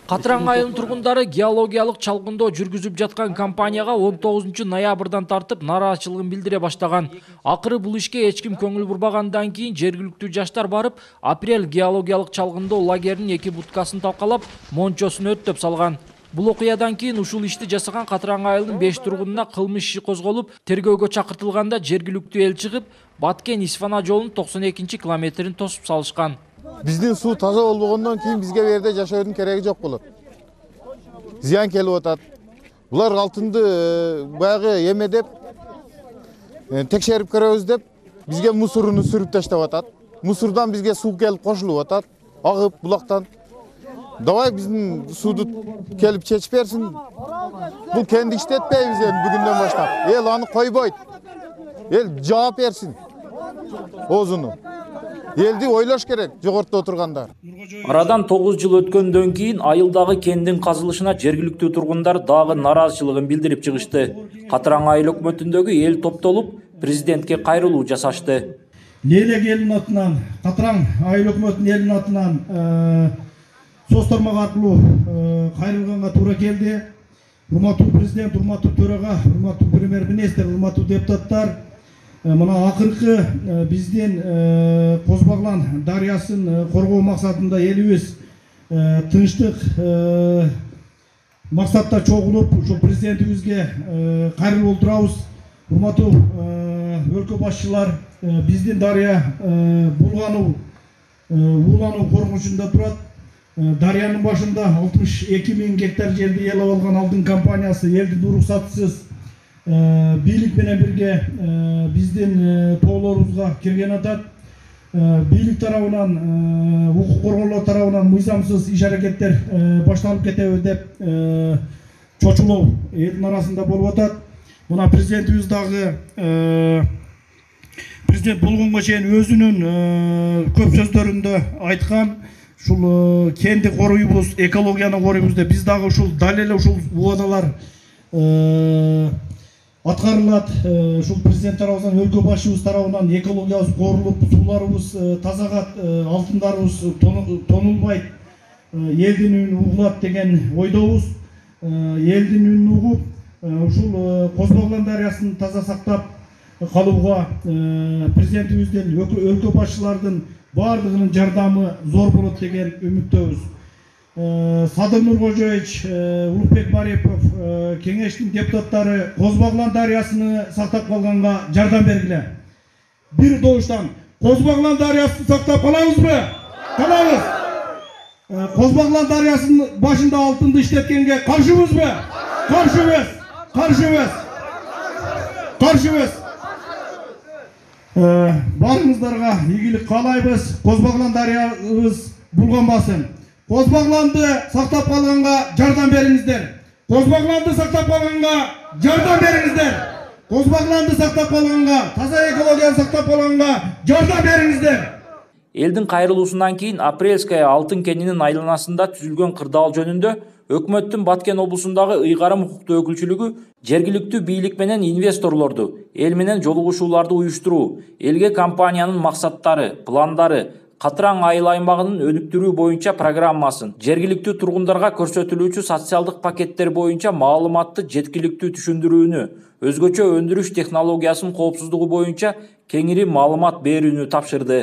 Катыран айылынын тургундары геологиялык чалгындоо жүргүзүп жаткан компанияга 19 ноябрдан тартып нааразычылыгын билдире баштаган. Акыры бул ишке эч ким көңүл бурбагандан кийин жергиликтүү жаштар барып, апрель геологиялык чалгындоо лагеринин 2 буткасын талкалап, мончосун өрттөп салган. Бул окуядан кийин ушул ишти жасаган Катыран айылынын 5 тургунуна кылмыш иши козголуп, тергөөгө чакыртылганда жергиликтүү эл чыгып, Баткен-Исфана жолунун 92-километрин тосуп салышкан. Биздин суу таза болбогондон кийин бизге бу жерде жашоодун кереги жок болот. Зыян келип атат. Булар алтынды баягы эме деп текшерип көрөбүз деп бизге мусоруну сүрүп таштап атат. Мусордан бизге суу келип кошулуп атат, агып булактан. Давай биздин сууду келип чечип берсин. Бул кенди иштетпейбиз эми бүгүндөн баштап. Эл аны койбойт. Ел жооп берсин. Озуну. Елди ойлош керек, жогоруда отургандар. Арадан 9 жыл өткөндөн кийин айылдагы кендин казылышына жергиликтүү тургундар дагы нааразычылыгын билдирип чыгышты. Катыран айыл өкмөтүндөгү эл топтолуп, президентке кайрылуу жасашты. Элек элдин атынан, Катыран айыл өкмөтүнүн элдин атынан соц тармагы аркылуу кайрылганга туура келди. Урматтуу президент, урматтуу төрага, урматтуу премьер-министр, урматтуу депутаттар, мына акыркы биздин Козбаглан дарыясын коргоо максатында элибиз тынчтык максатта чогулуп, ушул президентибизге кайрылып отурабыз. Урматтуу өлкө башчылар, биздин дарыя уулануу коркунучунда турат. Дарыянын башында 62 000 гектар жерди эл алган алдын компаниясы элдин уруксатысыз бийлик менен бирге биздин тоолорубузга кирген атат. Бийлик тарабынан, укук коргоолор тарабынан мыйзамсыз иш аракеттер башталып кетеби деп чочулоо элдин арасында болуп атат. Мына президентибиз дагы президент болгонго чейин өзүнүн көп сөздөрүндө айткан, ушул кенди коруйбуз, экологияны коруйбуз деп биз дагы ушул дал эле ушул убадалар аткарылат. Ушул президент тарабынан, өлкө башчыбыз тарабынан экологиябыз корулуп, сууларыбыз тазагат, алтындарыбыз тонулбайт, элдин үнү угулат деген ойдобуз. Элдин үнүн угуп, ушул Козбаглан дарыясын таза сактап калууга президентибиздин, өлкө башчылардын бардыгынын жардамы зор болот деген үмүттөбүз. Садыр Нуркожоевич, Улукбек Барипов, кеңештин депутаттары Козбаглан дарыясыны сактап калганга жардам бергиле. Бир добуштан Козбаглан дарыясын сактап калабызбы? Калабыз. Козбаглан дарыясынын башында алтынды иштеткенге каршыбызбы? Каршыбыз. Каршыбыз. Барыңыздарга ийгилик каалайбыз. Козбаглан дарыябыз булганбасын. Козбагланды сактап калганга жардам бериңиздер. Козбагланды сактап калганга жардам бериңиздер. Козбагланды сактап калганга, таза экологияны сактап калганга жардам бериңиздер. Элдин кайрылуусунан кийин Апрельская алтын кенинин айланасында түзүлгөн кырдаал жөнүндө өкмөттүн Баткен облусундагы ыйгарым укуктуу өкүлчүлүгү жергиликтүү бийлик менен инвесторлорду, эл менен жолугушууларды уюштуруу, элге компаниянын максаттары, пландары, Катыран айыл аймагынын өнүктүрүү боюнча программасын, жергиликтүү тургундарга көрсөтүлүүчү социалдык пакеттер боюнча маалыматты жеткиликтүү түшүндүрүүнү, өзгөчө өндүрүш технологиясынын коопсуздугу боюнча кеңири маалымат берүүнү тапшырды.